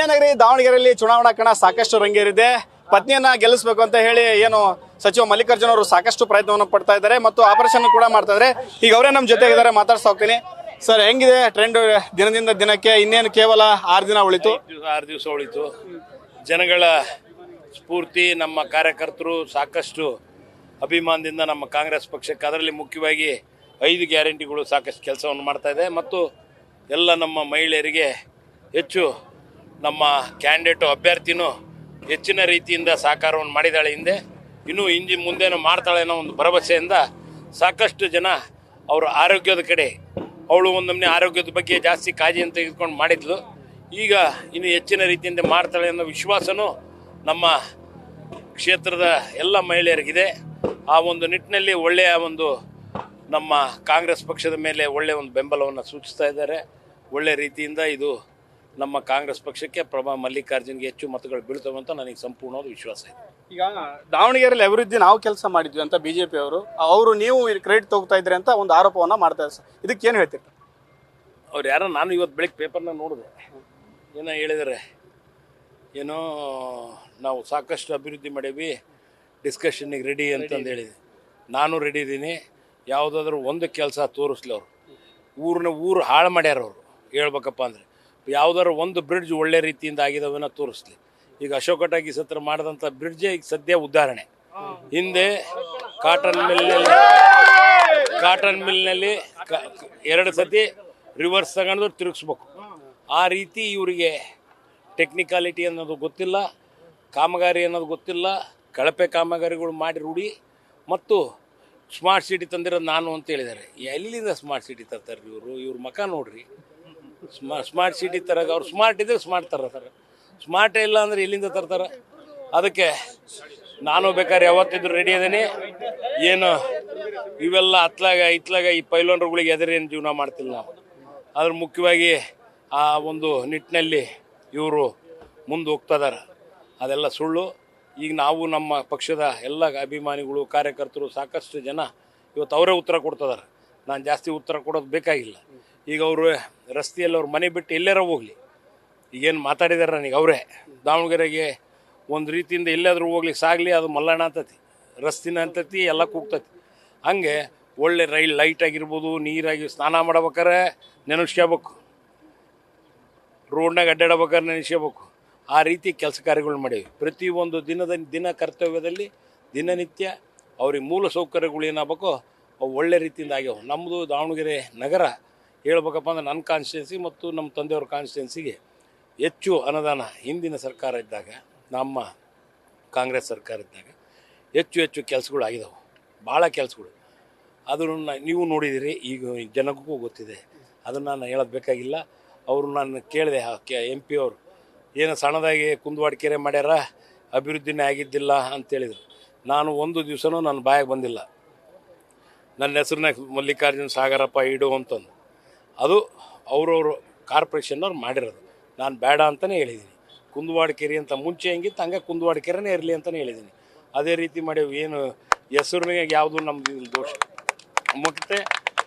ವಿನಯನಗರಿ ದಾವಣಗೆರೆಯಲ್ಲಿ ಚುನಾವಣಾ ಕಣ ಸಾಕಷ್ಟು ರಂಗೇರಿದೆ. ಪತ್ನಿಯನ್ನ ಗೆಲ್ಲಿಸಬೇಕು ಅಂತ ಹೇಳಿ ಏನು ಸಚಿವ ಮಲ್ಲಿಕಾರ್ಜುನ್ ಅವರು ಸಾಕಷ್ಟು ಪ್ರಯತ್ನವನ್ನು ಪಡ್ತಾ ಇದ್ದಾರೆ ಮತ್ತು ಆಪರೇಷನ್ ಕೂಡ ಮಾಡ್ತಾ ಇದ್ದಾರೆ. ಈಗ ಅವರೇ ನಮ್ಮ ಜೊತೆ ಇದ್ದಾರೆ, ಮಾತಾಡ್ತಾ ಹೋಗ್ತೀನಿ. ಸರ್, ಹೆಂಗಿದೆ ಟ್ರೆಂಡ್ ದಿನದಿಂದ ದಿನಕ್ಕೆ? ಇನ್ನೇನು ಕೇವಲ 6 ದಿನ ಉಳಿತು. 6 ದಿವಸ ಉಳಿತು. ಜನಗಳ ಸ್ಫೂರ್ತಿ, ನಮ್ಮ ಕಾರ್ಯಕರ್ತರು ಸಾಕಷ್ಟು ಅಭಿಮಾನದಿಂದ ನಮ್ಮ ಕಾಂಗ್ರೆಸ್ ಪಕ್ಷಕ್ಕೆ, ಅದರಲ್ಲಿ ಮುಖ್ಯವಾಗಿ 5 ಗ್ಯಾರಂಟಿಗಳು ಸಾಕಷ್ಟು ಕೆಲಸವನ್ನು ಮಾಡ್ತಾ ಇದೆ ಮತ್ತು ಎಲ್ಲ ನಮ್ಮ ಮಹಿಳೆಯರಿಗೆ ಹೆಚ್ಚು ನಮ್ಮ ಕ್ಯಾಂಡಿಡೇಟು ಅಭ್ಯರ್ಥಿನೂ ಹೆಚ್ಚಿನ ರೀತಿಯಿಂದ ಸಹಕಾರವನ್ನು ಮಾಡಿದ್ದಾಳೆ. ಇನ್ನೂ ಮುಂದೇನು ಮಾಡ್ತಾಳೆ ಅನ್ನೋ ಒಂದು ಭರವಸೆಯಿಂದ ಸಾಕಷ್ಟು ಜನ ಅವರ ಆರೋಗ್ಯದ ಕಡೆ, ಅವಳು ಒಂದೊಮ್ಮೆ ಆರೋಗ್ಯದ ಬಗ್ಗೆ ಜಾಸ್ತಿ ಕಾಳಜಿಯನ್ನು ತೆಗೆದುಕೊಂಡು ಮಾಡಿದ್ಲು. ಈಗ ಇನ್ನು ಹೆಚ್ಚಿನ ರೀತಿಯಿಂದ ಮಾಡ್ತಾಳೆ ಅನ್ನೋ ವಿಶ್ವಾಸನೂ ನಮ್ಮ ಕ್ಷೇತ್ರದ ಎಲ್ಲ ಮಹಿಳೆಯರಿಗಿದೆ. ಆ ಒಂದು ನಿಟ್ಟಿನಲ್ಲಿ ಒಳ್ಳೆಯ ಒಂದು ನಮ್ಮ ಕಾಂಗ್ರೆಸ್ ಪಕ್ಷದ ಮೇಲೆ ಒಳ್ಳೆಯ ಒಂದು ಬೆಂಬಲವನ್ನು ಸೂಚಿಸ್ತಾ ಇದ್ದಾರೆ. ಒಳ್ಳೆಯ ರೀತಿಯಿಂದ ಇದು ನಮ್ಮ ಕಾಂಗ್ರೆಸ್ ಪಕ್ಷಕ್ಕೆ ಮಲ್ಲಿಕಾರ್ಜುನ್ಗೆ ಹೆಚ್ಚು ಮತಗಳು ಬೀಳ್ತವೆ ಅಂತ ನನಗೆ ಸಂಪೂರ್ಣವಾದ ವಿಶ್ವಾಸ ಇದೆ. ಈಗ ದಾವಣಗೆರೆಯಲ್ಲಿ ಅಭಿವೃದ್ಧಿ ನಾವು ಕೆಲಸ ಮಾಡಿದ್ವಿ ಅಂತ ಬಿಜೆಪಿ ಅವರು ನೀವು ಕ್ರೆಡಿಟ್ ತಗೋತಾ ಇದ್ರಿ ಅಂತ ಒಂದು ಆರೋಪವನ್ನು ಮಾಡ್ತಾ ಇದ್ದಾರೆ. ಇದಕ್ಕೆ ಏನು ಹೇಳ್ತೀರಿ? ಅವ್ರು ಯಾರೋ, ನಾನು ಇವತ್ತು ಬೆಳಿಗ್ಗೆ ಪೇಪರ್ನ ನೋಡಿದೆ, ಏನೋ ಹೇಳಿದ್ದಾರೆ, ಏನೋ ನಾವು ಸಾಕಷ್ಟು ಅಭಿವೃದ್ಧಿ ಮಾಡೀವಿ, ಡಿಸ್ಕಷನ್ನಿಗೆ ರೆಡಿ ಅಂತಂದು ಹೇಳಿದೆ. ನಾನು ರೆಡಿ ಇದ್ದೀನಿ. ಯಾವುದಾದ್ರೂ ಒಂದು ಕೆಲಸ ತೋರಿಸ್ಲಿ ಅವರು. ಊರು ಹಾಳು ಮಾಡ್ಯಾರ ಅವರು, ಹೇಳ್ಬೇಕಪ್ಪ ಅಂದರೆ. ಯಾವುದಾದ್ರು ಒಂದು ಬ್ರಿಡ್ಜ್ ಒಳ್ಳೆ ರೀತಿಯಿಂದ ಆಗಿದಾವೇನೋ ತೋರಿಸ್ಲಿ. ಈಗ ಅಶೋಕ ಟಾಕೀಸ್ ಹತ್ರ ಮಾಡಿದಂಥ ಬ್ರಿಡ್ಜೇ ಈಗ ಸದ್ಯ ಉದಾಹರಣೆ. ಹಿಂದೆ ಕಾಟನ್ ಮಿಲ್ನಲ್ಲಿ 2 ಸತಿ ರಿವರ್ಸ್ ತಗೊಂಡು ತಿರುಗಿಸ್ಬೇಕು. ಆ ರೀತಿ ಇವರಿಗೆ ಟೆಕ್ನಿಕಾಲಿಟಿ ಅನ್ನೋದು ಗೊತ್ತಿಲ್ಲ, ಕಾಮಗಾರಿ ಅನ್ನೋದು ಗೊತ್ತಿಲ್ಲ. ಕಳಪೆ ಕಾಮಗಾರಿಗಳು ಮಾಡಿ ರೂಢಿ ಮತ್ತು ಸ್ಮಾರ್ಟ್ ಸಿಟಿ ತಂದಿರೋದು ನಾನು ಅಂತ ಹೇಳಿದ್ದಾರೆ. ಎಲ್ಲಿಂದ ಸ್ಮಾರ್ಟ್ ಸಿಟಿ ತರ್ತಾರೆ ಇವ್ರ ಮಕ ನೋಡ್ರಿ. ಸ್ಮಾರ್ಟ್ ಸಿಟಿ ತರಾಗ ಅವ್ರು ಸ್ಮಾರ್ಟ್ ಇದ್ರೆ ಸ್ಮಾರ್ಟ್ ತರ್ತಾರೆ, ಸ್ಮಾರ್ಟೇ ಇಲ್ಲ ಅಂದರೆ ಎಲ್ಲಿಂದ ತರ್ತಾರೆ? ಅದಕ್ಕೆ ನಾನು ಬೇಕಾದ್ರೆ ಯಾವತ್ತಿದ್ರು ರೆಡಿ ಇದ್ದೀನಿ. ಏನು ಇವೆಲ್ಲ ಇತ್ಲಾಗ ಈ ಪೈಲೋನ್ರುಗಳಿಗೆ ಎದುರೇನು ಜೀವನ ಮಾಡ್ತಿಲ್ಲ ನಾವು. ಅದ್ರ ಮುಖ್ಯವಾಗಿ ಆ ಒಂದು ನಿಟ್ಟಿನಲ್ಲಿ ಇವರು ಮುಂದೆ ಹೋಗ್ತಿದ್ದಾರೆ. ಅದೆಲ್ಲ ಸುಳ್ಳು. ಈಗ ನಾವು ನಮ್ಮ ಪಕ್ಷದ ಎಲ್ಲ ಅಭಿಮಾನಿಗಳು, ಕಾರ್ಯಕರ್ತರು, ಸಾಕಷ್ಟು ಜನ ಇವತ್ತು ಅವರೇ ಉತ್ತರ ಕೊಡ್ತಿದ್ದಾರೆ. ನಾನು ಜಾಸ್ತಿ ಉತ್ತರ ಕೊಡೋದು ಬೇಕಾಗಿಲ್ಲ. ಈಗ ಅವರು ರಸ್ತೆಯಲ್ಲಿ ಅವ್ರ ಮನೆ ಬಿಟ್ಟು ಎಲ್ಲಾರ ಹೋಗಲಿ, ಈಗೇನು ಮಾತಾಡಿದಾರೆ ನನಗೆ ಅವರೇ, ದಾವಣಗೆರೆಗೆ ಒಂದು ರೀತಿಯಿಂದ ಎಲ್ಲಾದರೂ ಹೋಗ್ಲಿಕ್ಕೆ ಸಾಗಲಿ, ಅದು ಮಲ್ಲಣ್ಣ ಅಂತತಿ, ರಸ್ತಿನ ಅಂತತಿ, ಎಲ್ಲ ಕೂಗ್ತತಿ. ಹಂಗೆ ಒಳ್ಳೆ ಲೈಟ್ ಆಗಿರ್ಬೋದು, ನೀರಾಗಿ ಸ್ನಾನ ಮಾಡ್ಬೇಕಾರೆ ನೆನೆಸ್ಕೋಬೇಕು, ರೋಡ್ನಾಗ ಅಡ್ಡಾಡ್ಬೇಕಾದ್ರೆ ನೆನೆಸ್ಕೋಬೇಕು. ಆ ರೀತಿ ಕೆಲಸ ಕಾರ್ಯಗಳು ಮಾಡೀವಿ. ಪ್ರತಿಯೊಂದು ದಿನ ಕರ್ತವ್ಯದಲ್ಲಿ ದಿನನಿತ್ಯ ಅವ್ರಿಗೆ ಮೂಲ ಸೌಕರ್ಯಗಳು ಏನಾಗಬೇಕೋ ಅವು ಒಳ್ಳೆ ರೀತಿಯಿಂದ ಆಗ್ಯಾವ. ನಮ್ಮದು ದಾವಣಗೆರೆ ನಗರ ಹೇಳ್ಬೇಕಪ್ಪ ಅಂದ್ರೆ ನನ್ನ ಕಾನ್ಸ್ಟಿಟ್ಯೂನ್ಸಿ ಮತ್ತು ನಮ್ಮ ತಂದೆಯವ್ರ ಕಾನ್ಸ್ಟಿಟ್ಯೂನ್ಸಿಗೆ ಹೆಚ್ಚು ಅನುದಾನ ಹಿಂದಿನ ಸರ್ಕಾರ ಇದ್ದಾಗ, ನಮ್ಮ ಕಾಂಗ್ರೆಸ್ ಸರ್ಕಾರ ಇದ್ದಾಗ ಹೆಚ್ಚು ಕೆಲಸಗಳು ಆಗಿದಾವೆ, ಭಾಳ ಕೆಲಸಗಳು. ಅದನ್ನು ನೀವು ನೋಡಿದ್ದೀರಿ, ಈಗ ಜನಕ್ಕೂ ಗೊತ್ತಿದೆ. ಅದನ್ನು ನಾನು ಹೇಳೋದು ಬೇಕಾಗಿಲ್ಲ. ಅವರು ನಾನು ಕೇಳಿದೆ, MP ಅವರು ಏನು ಸಣ್ಣದಾಗಿ ಕುಂದುವಾಡಿಕೆರೆ ಮಾಡ್ಯಾರ, ಅಭಿವೃದ್ಧಿನೇ ಆಗಿದ್ದಿಲ್ಲ ಅಂತೇಳಿದರು. ನಾನು ಒಂದು ದಿವಸನೂ ನನ್ನ ಬಾಯಾಗ ಬಂದಿಲ್ಲ ನನ್ನ ಹೆಸರನ್ನ ಮಲ್ಲಿಕಾರ್ಜುನ್ ಸಾಗರಪ್ಪ ಇಡು ಅಂತಂದು. ಅದು ಅವರವರು ಕಾರ್ಪೊರೇಷನ್ನವ್ರು ಮಾಡಿರೋದು. ನಾನು ಬೇಡ ಅಂತಲೇ ಹೇಳಿದ್ದೀನಿ. ಕುಂದುವಾಡಿಕೆರೆ ಅಂತ ಮುಂಚೆ ಹೆಂಗಿತ್ತು ಹಂಗೆ ಕುಂದುವಾಡಿಕೆರೆನೇ ಇರಲಿ ಅಂತಲೇ ಹೇಳಿದ್ದೀನಿ. ಅದೇ ರೀತಿ ಮಾಡಿ ಏನು ಹೆಸರಿನಾಗ ಯಾವುದು ನಮ್ಮದು ದೋಷ. ಮತ್ತು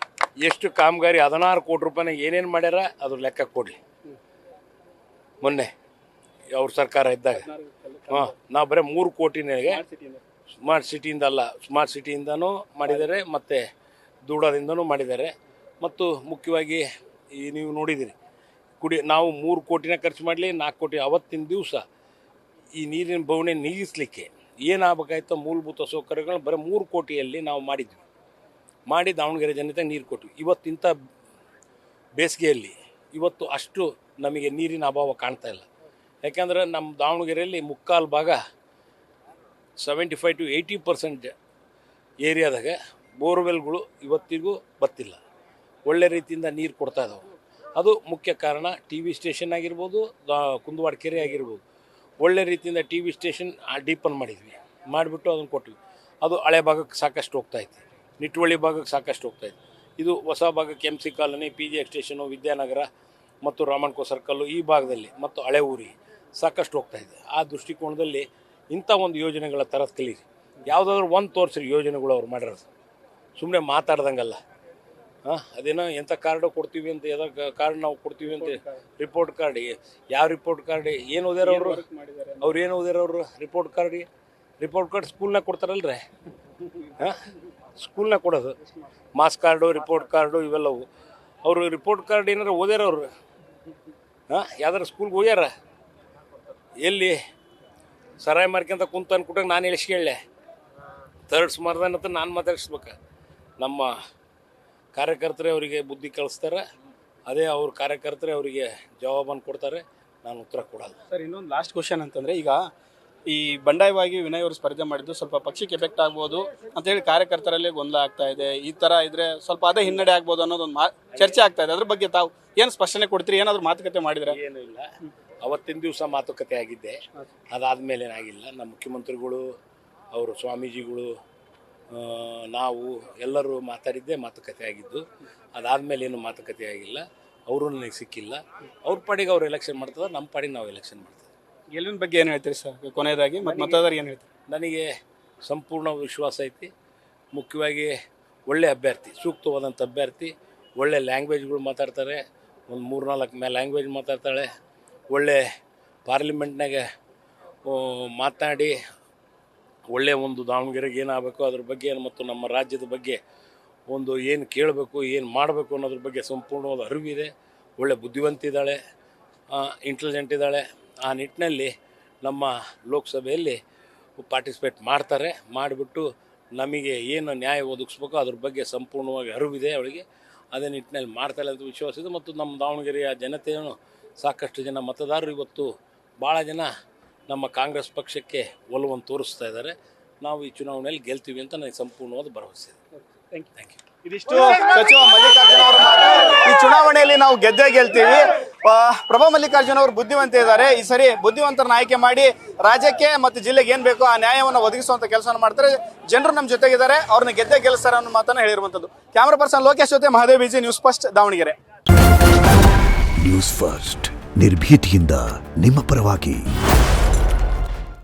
ಎಷ್ಟು ಕಾಮಗಾರಿ 16 ಕೋಟಿ ರೂಪಾಯಿನಾಗ ಏನೇನು ಮಾಡ್ಯಾರ ಅದ್ರ ಲೆಕ್ಕ ಕೊಡಲಿ. ಮೊನ್ನೆ ಅವ್ರ ಸರ್ಕಾರ ಇದ್ದಾಗ ನಾವು ಬರೀ 3 ಕೋಟಿನಾಗೆ ಸ್ಮಾರ್ಟ್ ಸಿಟಿಯಿಂದಲ್ಲ, ಸ್ಮಾರ್ಟ್ ಸಿಟಿಯಿಂದನೂ ಮಾಡಿದ್ದಾರೆ ಮತ್ತು ದೂಡದಿಂದನೂ ಮಾಡಿದ್ದಾರೆ. ಮತ್ತು ಮುಖ್ಯವಾಗಿ ಈ ನೀವು ನೋಡಿದಿರಿ, ನಾವು 3 ಕೋಟಿನ ಖರ್ಚು ಮಾಡಲಿ, 4 ಕೋಟಿ ಅವತ್ತಿನ ದಿವಸ ಈ ನೀರಿನ ಬವಣೆ ನೀಗಿಸ್ಲಿಕ್ಕೆ ಏನಾಗಬೇಕಾಯ್ತು ಮೂಲಭೂತ ಸೌಕರ್ಯಗಳು ಬರೀ 3 ಕೋಟಿಯಲ್ಲಿ ನಾವು ಮಾಡಿ ದಾವಣಗೆರೆ ಜನತೆಗೆ ನೀರು ಕೊಟ್ವಿ. ಇವತ್ತಿಂಥ ಬೇಸಿಗೆಯಲ್ಲಿ ಇವತ್ತು ಅಷ್ಟು ನಮಗೆ ನೀರಿನ ಅಭಾವ ಕಾಣ್ತಾ ಇಲ್ಲ. ಯಾಕೆಂದರೆ ನಮ್ಮ ದಾವಣಗೆರೆಯಲ್ಲಿ ಮುಕ್ಕಾಲು ಭಾಗ 75 to 80% ಏರಿಯಾದಾಗ ಬೋರ್ವೆಲ್ಗಳು ಇವತ್ತಿಗೂ ಬತ್ತಿಲ್ಲ, ಒಳ್ಳೆ ರೀತಿಯಿಂದ ನೀರು ಕೊಡ್ತಾ ಇದ್ದಾವೆ. ಅದು ಮುಖ್ಯ ಕಾರಣ. TV ಸ್ಟೇಷನ್ ಆಗಿರ್ಬೋದು, ಕುಂದುವಾಡಿಕೆರೆ ಆಗಿರ್ಬೋದು, ಒಳ್ಳೆ ರೀತಿಯಿಂದ TV ಸ್ಟೇಷನ್ ಡೀಪನ್ ಮಾಡಿಬಿಟ್ಟು ಅದನ್ನು ಕೊಟ್ವಿ. ಅದು ಹಳೆ ಭಾಗಕ್ಕೆ ಸಾಕಷ್ಟು ಹೋಗ್ತಾಯಿತ್ತು, ನಿಟ್ಟುವಳ್ಳಿ ಭಾಗಕ್ಕೆ ಸಾಕಷ್ಟು ಹೋಗ್ತಾಯಿತ್ತು. ಇದು ಹೊಸ ಭಾಗಕ್ಕೆ MC colony, PGX station, Vidyanagar ಮತ್ತು ರಾಮಣ್ಕೋ ಸರ್ಕಲ್ಲು ಈ ಭಾಗದಲ್ಲಿ ಮತ್ತು ಹಳೆ ಊರಿಗೆ ಸಾಕಷ್ಟು ಹೋಗ್ತಾಯಿದೆ. ಆ ದೃಷ್ಟಿಕೋನದಲ್ಲಿ ಇಂಥ ಒಂದು ಯೋಜನೆಗಳ ಥರದ ಕಲೀರಿ. ಯಾವುದಾದ್ರೂ ಒಂದು ತೋರಿಸ್ರಿ ಯೋಜನೆಗಳು ಅವ್ರು ಮಾಡಿರೋದು, ಸುಮ್ಮನೆ ಮಾತಾಡ್ದಂಗಲ್ಲ. ಅದೇನೋ ಎಂಥ ಕಾರ್ಡು ಕೊಡ್ತೀವಿ ಅಂತ ಯಾವ್ದೋ ಕಾರ್ಡ್ ನಾವು ಕೊಡ್ತೀವಿ ಅಂತ ರಿಪೋರ್ಟ್ ಕಾರ್ಡ್ ಯಾವ ರಿಪೋರ್ಟ್ ಕಾರ್ಡ್ ಏನು ಓದ್ಯಾರ ಅವ್ರು ಏನು ಓದ್ಯಾರ ಅವರು ರಿಪೋರ್ಟ್ ಕಾರ್ಡ್ ಸ್ಕೂಲ್ನಾಗ ಕೊಡ್ತಾರಲ್ರಿ ಸ್ಕೂಲ್ನಾಗ ಕೊಡೋದು ಮಾಸ್ ಕಾರ್ಡು ರಿಪೋರ್ಟ್ ಕಾರ್ಡು ಇವೆಲ್ಲವು ಅವರು ರಿಪೋರ್ಟ್ ಕಾರ್ಡ್ ಏನಾರು ಓದ್ಯಾರ ಅವರು ಯಾವ್ದಾರು ಸ್ಕೂಲ್ಗೆ ಹೋಗ್ಯಾರ ಎಲ್ಲಿ ಸರಾಯಿ ಮಾರ್ಕೊಂತ ಕುಂತ ಅನ್ಕೊಟ್ಟಾಗ ನಾನು ಹೇಳಿಸ್ಕೊಳ್ಳೆ ಥರ್ಡ್ಸ್ ಮಾರ್ದಾನಂತ ನಾನು ಮಾತಾಡಿಸ್ಬೇಕು ನಮ್ಮ ಕಾರ್ಯಕರ್ತರೇ ಅವರಿಗೆ ಬುದ್ಧಿ ಕಳಿಸ್ತಾರೆ ಅದೇ ಅವ್ರ ಕಾರ್ಯಕರ್ತರೇ ಅವರಿಗೆ ಜವಾಬನ್ನು ಕೊಡ್ತಾರೆ ನಾನು ಉತ್ತರ ಕೊಡಲ್ಲ ಸರ್ ಇನ್ನೊಂದು ಲಾಸ್ಟ್ ಕ್ವಶನ್ ಅಂತಂದರೆ ಈಗ ಈ ಬಂಡಾಯವಾಗಿ ವಿನಯ್ ಅವರು ಸ್ಪರ್ಧೆ ಮಾಡಿದ್ದು ಸ್ವಲ್ಪ ಪಕ್ಷಕ್ಕೆ ಎಫೆಕ್ಟ್ ಆಗ್ಬೋದು ಅಂತೇಳಿ ಕಾರ್ಯಕರ್ತರಲ್ಲೇ ಗೊಂದಲ ಆಗ್ತಾ ಇದೆ ಈ ಥರ ಇದ್ರೆ ಸ್ವಲ್ಪ ಅದೇ ಹಿನ್ನಡೆ ಆಗ್ಬೋದು ಅನ್ನೋದೊಂದು ಚರ್ಚೆ ಆಗ್ತಾ ಇದೆ ಅದ್ರ ಬಗ್ಗೆ ತಾವು ಏನು ಸ್ಪಷ್ಟನೆ ಕೊಡ್ತೀರಿ ಏನಾದರೂ ಮಾತುಕತೆ ಮಾಡಿದ್ರೆ ಏನೂ ಇಲ್ಲ ಅವತ್ತಿನ ದಿವಸ ಮಾತುಕತೆ ಆಗಿದ್ದೆ ಅದಾದಮೇಲೆ ಏನಾಗಿಲ್ಲ ನಮ್ಮ ಮುಖ್ಯಮಂತ್ರಿಗಳು ಅವರು ಸ್ವಾಮೀಜಿಗಳು ನಾವು ಎಲ್ಲರೂ ಮಾತಾಡಿದ್ದೇ ಮಾತುಕತೆ ಆಗಿದ್ದು ಅದಾದಮೇಲೆ ಏನು ಮಾತುಕತೆ ಆಗಿಲ್ಲ ಅವರು ನನಗೆ ಸಿಕ್ಕಿಲ್ಲ ಅವ್ರ ಪಾಡಿಗೆ ಅವ್ರು ಎಲೆಕ್ಷನ್ ಮಾಡ್ತಾರೆ ನಮ್ಮ ಪಾಡಿಗೆ ನಾವು ಎಲೆಕ್ಷನ್ ಮಾಡ್ತೀವಿ ಗೆಲುವಿನ ಬಗ್ಗೆ ಏನು ಹೇಳ್ತೀರಿ ಸರ್ ಕೊನೆಯದಾಗಿ ಮತ್ತು ಮತ್ತದಾರು ಏನು ಹೇಳ್ತೀರಿ ನನಗೆ ಸಂಪೂರ್ಣ ವಿಶ್ವಾಸ ಐತಿ ಮುಖ್ಯವಾಗಿ ಒಳ್ಳೆ ಅಭ್ಯರ್ಥಿ ಸೂಕ್ತವಾದಂಥ ಅಭ್ಯರ್ಥಿ ಒಳ್ಳೆ ಲ್ಯಾಂಗ್ವೇಜ್ಗಳು ಮಾತಾಡ್ತಾರೆ ಒಂದು 3-4 ಲ್ಯಾಂಗ್ವೇಜ್ ಮಾತಾಡ್ತಾಳೆ ಒಳ್ಳೆ ಪಾರ್ಲಿಮೆಂಟ್ನಾಗ ಮಾತನಾಡಿ ಒಳ್ಳೆಯ ಒಂದು ದಾವಣಗೆರೆಗೆ ಏನಾಗಬೇಕು ಅದ್ರ ಬಗ್ಗೆ ಮತ್ತು ನಮ್ಮ ರಾಜ್ಯದ ಬಗ್ಗೆ ಒಂದು ಏನು ಕೇಳಬೇಕು ಏನು ಮಾಡಬೇಕು ಅನ್ನೋದ್ರ ಬಗ್ಗೆ ಸಂಪೂರ್ಣವಾದ ಅರಿವಿದೆ ಒಳ್ಳೆ ಬುದ್ಧಿವಂತಿದ್ದಾಳೆ ಇಂಟೆಲಿಜೆಂಟ್ ಇದ್ದಾಳೆ ಆ ನಿಟ್ಟಿನಲ್ಲಿ ನಮ್ಮ ಲೋಕಸಭೆಯಲ್ಲಿ ಪಾರ್ಟಿಸಿಪೇಟ್ ಮಾಡ್ತಾರೆ ಮಾಡಿಬಿಟ್ಟು ನಮಗೆ ಏನು ನ್ಯಾಯ ಒದಗಿಸ್ಬೇಕು ಅದ್ರ ಬಗ್ಗೆ ಸಂಪೂರ್ಣವಾಗಿ ಅರಿವಿದೆ ಅವಳಿಗೆ ಅದೇ ನಿಟ್ಟಿನಲ್ಲಿ ಮಾಡ್ತಾಳೆ ಅಂತ ವಿಶ್ವಾಸ ಇದೆ ಮತ್ತು ನಮ್ಮ ದಾವಣಗೆರೆಯ ಜನತೆಯನ್ನು ಸಾಕಷ್ಟು ಜನ ಮತದಾರರು ಇವತ್ತು ಭಾಳ ಜನ ನಮ್ಮ ಕಾಂಗ್ರೆಸ್ ಪಕ್ಷಕ್ಕೆ ಒಲವನ್ನು ತೋರಿಸ್ತಾ ಇದ್ದಾರೆ ನಾವು ಈ ಚುನಾವಣೆಯಲ್ಲಿ ಗೆಲ್ತೀವಿ ಅಂತ ನನಗೆ ಸಂಪೂರ್ಣವಾದ ಭರವಸೆ ಇದೆ ಥ್ಯಾಂಕ್ ಯು ಇದಿಷ್ಟು ಸಚಿವ ಮಲ್ಲಿಕಾರ್ಜುನ ಅವರ ಮಾತು ಈ ಚುನಾವಣೆಯಲ್ಲಿ ನಾವು ಗೆದ್ದೇ ಗೆಲ್ತೀವಿ ಪ್ರಭಾ ಮಲ್ಲಿಕಾರ್ಜುನ ಅವರು ಬುದ್ಧಿವಂತ ಇದ್ದಾರೆ ಈ ಸರಿ ಬುದ್ಧಿವಂತರನ್ನ ಆಯ್ಕೆ ಮಾಡಿ ರಾಜ್ಯಕ್ಕೆ ಮತ್ತು ಜಿಲ್ಲೆಗೆ ಏನ್ ಬೇಕೋ ಆ ನ್ಯಾಯವನ್ನು ಒದಗಿಸುವಂತ ಕೆಲಸವನ್ನು ಮಾಡ್ತಾರೆ ಜನರು ನಮ್ಮ ಜೊತೆಗಿದ್ದಾರೆ ಅವ್ರನ್ನ ಗೆದ್ದೇ ಗೆಲ್ಲಿಸ್ತಾರೆ ಅನ್ನೋ ಮಾತನ್ನ ಹೇಳಿರುವಂತದ್ದು ಕ್ಯಾಮರಾ ಪರ್ಸನ್ ಲೋಕೇಶ್ ಜೊತೆ Mahadev BG news first Davangere news first ನಿರ್ಭೀತಿಯಿಂದ ನಿಮ್ಮ ಪರವಾಗಿ.